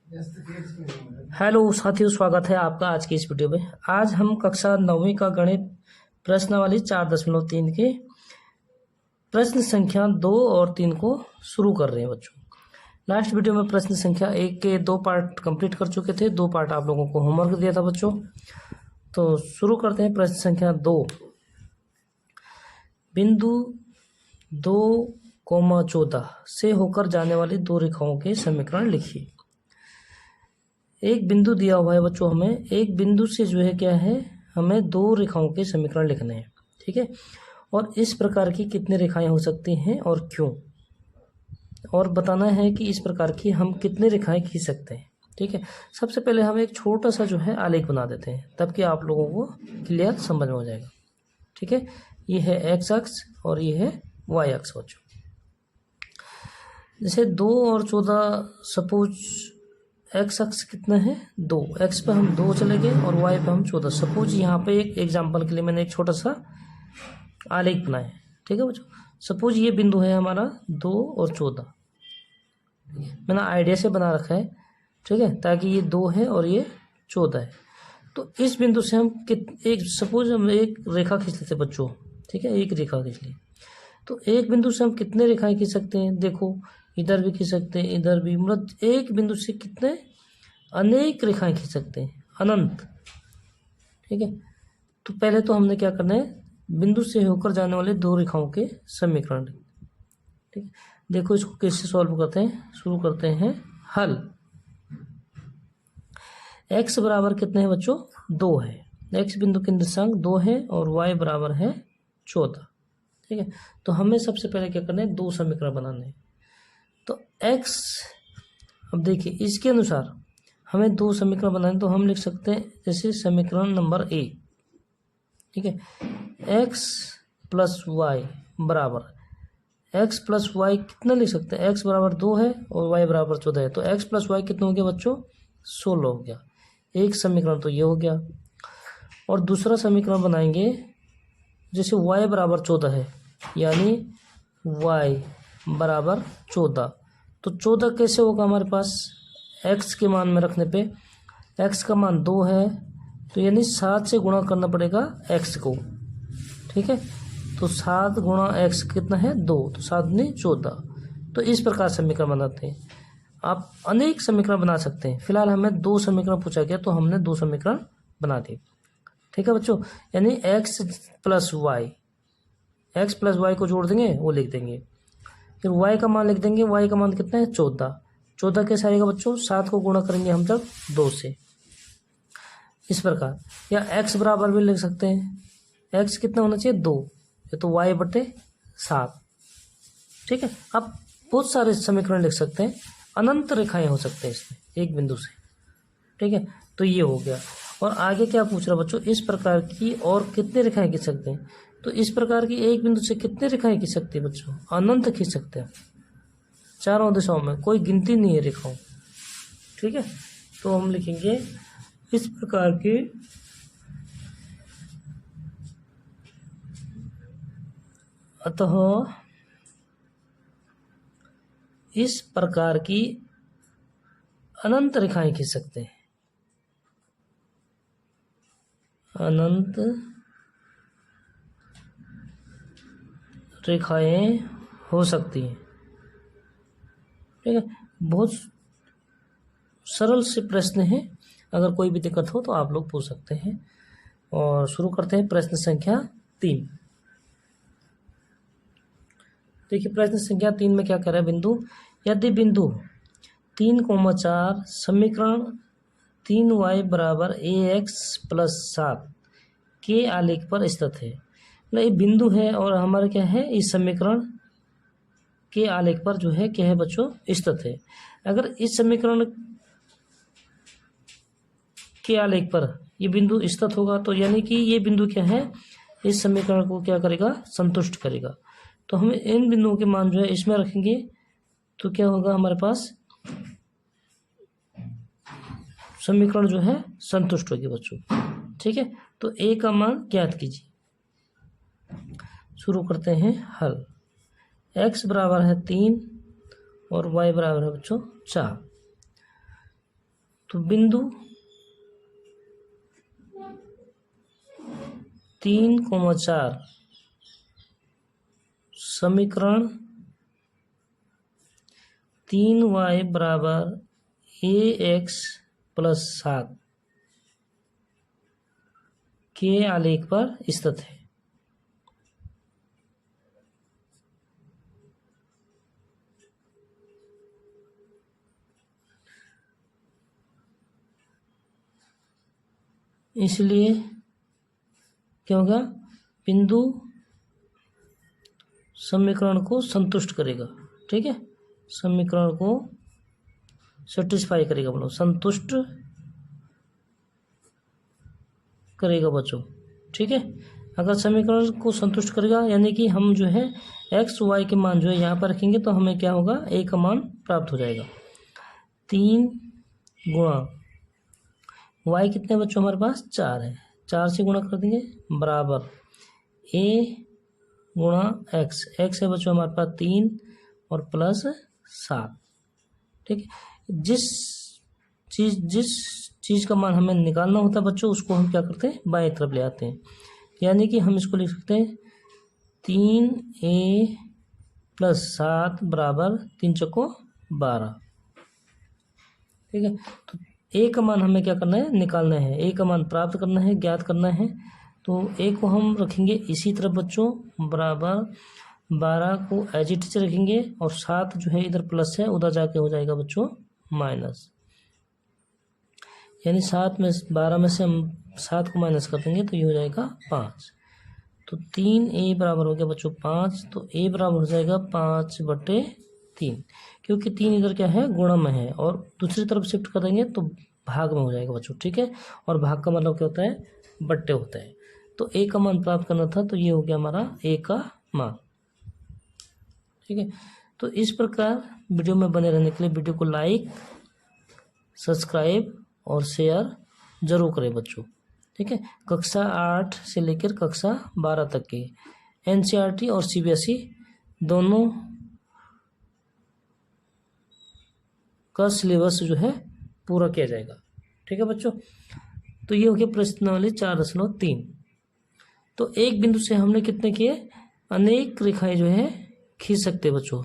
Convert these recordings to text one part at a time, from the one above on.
Hello साथियों, स्वागत है आपका आज की इस वीडियो में। आज हम कक्षा 9वीं का गणित प्रश्नावली 4.3 के प्रश्न संख्या 2 और 3 को शुरू कर रहे हैं बच्चों। लास्ट वीडियो में प्रश्न संख्या 1 के 2 पार्ट कंप्लीट कर चुके थे। 2 पार्ट आप लोगों को होमवर्क दिया था बच्चों। तो शुरू करते हैं प्रश्न संख्या 2। बिंदु 2,14 से होकर जाने वाली दो रेखाओं के समीकरण लिखिए। एक बिंदु दिया हुआ है बच्चों, हमें एक बिंदु से जो है क्या है, हमें दो रेखाओं के समीकरण लिखने हैं। ठीक है, और इस प्रकार की कितनी रेखाएं हो सकती हैं और क्यों, और बताना है कि इस प्रकार की हम कितने रेखाएं खींच सकते हैं। ठीक है, सबसे पहले हम एक छोटा सा जो है आलेख बना देते हैं, तब कि आप लोगों को क्लियर समझ में हो जाएगा। ठीक है, ये है एक्स अक्ष और ये है वाई अक्ष बच्चों। जैसे 2 और 14, सपोज एक्स अक्ष कितना है 2, एक्स पे हम 2 चले गए और वाई पे हम 14। सपोज यहाँ पे एक एग्जांपल के लिए मैंने एक छोटा सा आलेख बनाया। ठीक है बच्चों, सपोज ये बिंदु है हमारा 2 और 14। मैंने आइडिया से बना रखा है, ठीक है, ताकि ये 2 है और ये 14 है। तो इस बिंदु से हम सपोज हम एक रेखा खींच लेते बच्चों। ठीक है, एक रेखा खींच ली। तो एक बिंदु से हम कितने रेखाएं खींच सकते हैं, देखो इधर भी खींच सकते हैं, इधर भी, मतलब एक बिंदु से कितने अनेक रेखाएं खींच सकते हैं, अनंत। ठीक है, तो पहले तो हमने क्या करना है, बिंदु से होकर जाने वाले दो रेखाओं के समीकरण। ठीक है, देखो इसको कैसे सॉल्व करते हैं। शुरू करते हैं हल। x बराबर कितने हैं बच्चों, 2 है। x बिंदु के निर्देशांक 2 है और y बराबर है 14। ठीक है, तो हमें सबसे पहले क्या करना है, दो समीकरण बनाने हैं। तो x, अब देखिए इसके अनुसार हमें दो समीकरण बनाने, तो हम लिख सकते हैं जैसे समीकरण नंबर 1। ठीक है, x प्लस वाई बराबर, x प्लस वाई कितना लिख सकते हैं, x बराबर 2 है और y बराबर 14 है। तो x प्लस वाई कितना हो गया बच्चों, 16 हो गया। एक समीकरण तो ये हो गया। और दूसरा समीकरण बनाएंगे, जैसे y बराबर 14 है, यानी y बराबर 14। तो 14 कैसे होगा हमारे पास, x के मान में रखने पे x का मान 2 है, तो यानी 7 से गुणा करना पड़ेगा x को। ठीक है, तो 7 गुणा x कितना है 2, तो 7 दूनी 14। तो इस प्रकार समीकरण बनाते हैं। आप अनेक समीकरण बना सकते हैं। फिलहाल हमें दो समीकरण पूछा गया, तो हमने दो समीकरण बना दिए। ठीक है बच्चों, यानी x प्लस वाई को जोड़ देंगे, वो लिख देंगे। फिर y का मान लिख देंगे, y का मान कितना है 14। 14 कैसे आएगा बच्चों, 7 को गुणा करेंगे हम जब 2 से, इस प्रकार। या x बराबर भी लिख सकते हैं, x कितना होना चाहिए 2, ये तो y बटे 7। ठीक है, आप बहुत सारे समीकरण लिख सकते हैं, अनंत रेखाएं हो सकते हैं इसमें एक बिंदु से। ठीक है, तो ये हो गया। और आगे क्या पूछ रहा बच्चों, इस प्रकार की और कितने रेखाएं खींच सकते हैं। तो इस प्रकार की एक बिंदु से कितने रेखाएं खींच सकते हैं बच्चों, अनंत खींच सकते हैं, चारों दिशाओं में, कोई गिनती नहीं है रेखाओं। ठीक है, तो हम लिखेंगे इस प्रकार के अतः इस प्रकार की अनंत रेखाएं खींच सकते हैं, अनंत रेखाएं हो सकती हैं। ठीक है, बहुत सरल से प्रश्न है, अगर कोई भी दिक्कत हो तो आप लोग पूछ सकते हैं। और शुरू करते हैं प्रश्न संख्या 3। देखिए प्रश्न संख्या 3 में क्या कह रहा है, बिंदु, यदि बिंदु 3,4 समीकरण 3y बराबर ax प्लस 7 के आलेख पर स्थित है। मतलब ये बिंदु है और हमारा क्या है, इस समीकरण के आलेख पर जो है क्या है बच्चों, स्थित है। अगर इस समीकरण के आलेख पर ये बिंदु स्थित होगा, तो यानी कि ये बिंदु क्या है, इस समीकरण को क्या करेगा, संतुष्ट करेगा। तो हम इन बिंदुओं के मान जो है इसमें रखेंगे, तो क्या होगा हमारे पास, समीकरण जो है संतुष्ट होगी बच्चों। ठीक है, तो a का मान ज्ञात कीजिए। शुरू करते हैं हल। x बराबर है 3 और y बराबर है बच्चों 4। तो बिंदु 3,4 समीकरण 3y बराबर ax प्लस 7 के आलेख पर स्थित है। इसलिए क्या होगा, बिंदु समीकरण को संतुष्ट करेगा। ठीक है, समीकरण को सेटिस्फाई करेगा, बोलो संतुष्ट करेगा बच्चों। ठीक है, अगर समीकरण को संतुष्ट करेगा यानी कि हम जो है एक्स वाई के मान जो है यहाँ पर रखेंगे तो हमें क्या होगा, ए का मान प्राप्त हो जाएगा। 3 गुणा वाई कितने बच्चों हमारे पास 4 है, 4 से गुणा कर देंगे बराबर ए गुणा एक्स, एक्स है बच्चों हमारे पास 3 और प्लस 7। ठीक है, जिस चीज़ का मान हमें निकालना होता है बच्चों उसको हम क्या करते हैं, बाएं तरफ ले आते हैं। यानी कि हम इसको लिख सकते हैं 3a प्लस 7 बराबर 3 चौको 12। ठीक है, तो ए का मान हमें क्या करना है, निकालना है, ए का मान प्राप्त करना है, ज्ञात करना है। तो ए को हम रखेंगे इसी तरफ बच्चों बराबर 12 को एज इट इज रखेंगे और 7 जो है इधर प्लस है उधर जाके हो जाएगा बच्चों माइनस, यानी 7 में 12 में से हम 7 को माइनस कर देंगे तो ये हो जाएगा 5। तो 3a बराबर हो गया बच्चों 5, तो a बराबर हो जाएगा 5/3, क्योंकि 3 इधर क्या है, गुणा में है और दूसरी तरफ शिफ्ट कर देंगे तो भाग में हो जाएगा बच्चों। ठीक है, और भाग का मतलब क्या होता है, बट्टे होता है। तो a का मान प्राप्त करना था तो ये हो गया हमारा a का मान। ठीक है, तो इस प्रकार वीडियो में बने रहने के लिए वीडियो को लाइक, सब्सक्राइब और शेयर जरूर करें बच्चों। ठीक है, कक्षा 8 से लेकर कक्षा 12 तक के एनसीईआरटी और सीबीएसई दोनों का सिलेबस जो है पूरा किया जाएगा। ठीक है बच्चों, तो ये हो गया प्रश्नावली 4.3। तो एक बिंदु से हमने कितने किए, अनेक रेखाएं जो है खींच सकते बच्चों,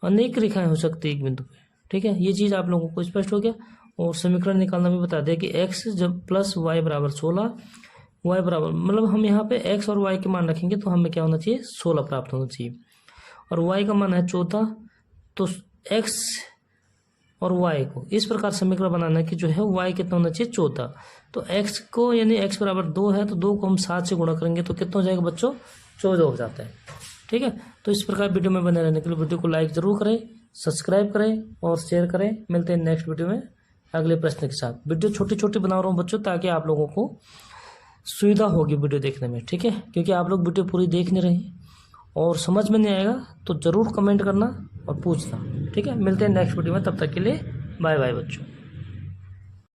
अनेक रेखाएं हो सकती है एक बिंदु पे। ठीक है, ये चीज़ आप लोगों को स्पष्ट हो गया। और समीकरण निकालना भी बता दिया कि x जब प्लस वाई बराबर 16, वाई बराबर मतलब हम यहाँ पे x और y के मान रखेंगे तो हमें क्या होना चाहिए, 16 प्राप्त होना चाहिए। और y का मान है 14, तो x और y को इस प्रकार समीकरण बनाना है कि जो है y कितना होना चाहिए, 14। तो x को यानी x बराबर 2 है तो 2 को हम 7 से गुणा करेंगे तो कितना हो जाएगा बच्चों, 14 हो जाता है। ठीक है, तो इस प्रकार वीडियो में बने रहने के लिए वीडियो को लाइक जरूर करें, सब्सक्राइब करें और शेयर करें। मिलते हैं नेक्स्ट वीडियो में अगले प्रश्न के साथ। वीडियो छोटी छोटी बना रहा हूँ बच्चों ताकि आप लोगों को सुविधा होगी वीडियो देखने में। ठीक है, क्योंकि आप लोग वीडियो पूरी देख नहीं रहे और समझ में नहीं आएगा तो ज़रूर कमेंट करना और पूछना। ठीक है, मिलते हैं नेक्स्ट वीडियो में, तब तक के लिए बाय बाय बच्चों।